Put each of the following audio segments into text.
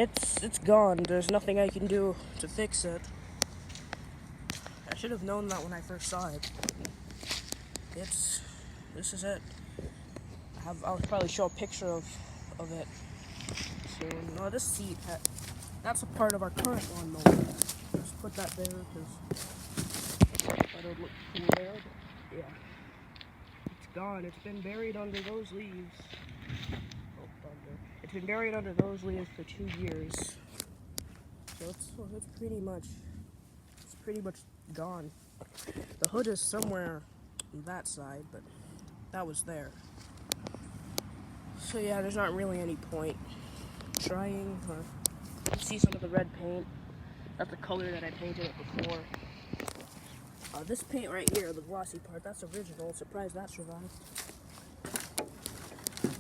It's gone. There's nothing I can do to fix it. I should have known that when I first saw it. This is it. I'll probably show a picture of it soon. No, this seat, that's a part of our current lawnmower. Just put that there because I don't look cool there. But yeah, it's gone. It's been buried under those leaves. Oh, thunder. It's been buried under those leaves for 2 years. So it's pretty much gone. The hood is somewhere on that side, but that was there. So yeah, there's not really any point trying. You see some of the red paint. That's the color that I painted it before. This paint right here, the glossy part, that's original. Surprised that survived.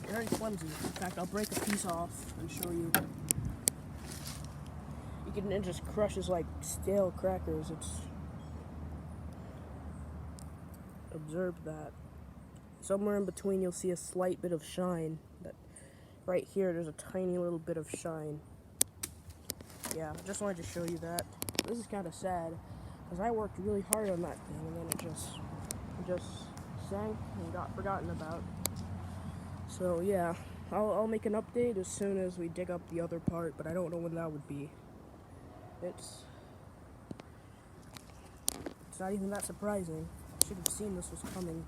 Very flimsy. In fact, I'll break a piece off and show you. It just crushes like stale crackers. Observe that. Somewhere in between you'll see a slight bit of shine. But right here there's a tiny little bit of shine. Yeah, I just wanted to show you that. This is kind of sad because I worked really hard on that thing and then it just sank and got forgotten about. So yeah, I'll make an update as soon as we dig up the other part, but I don't know when that would be. It's not even that surprising. I should have seen this was coming.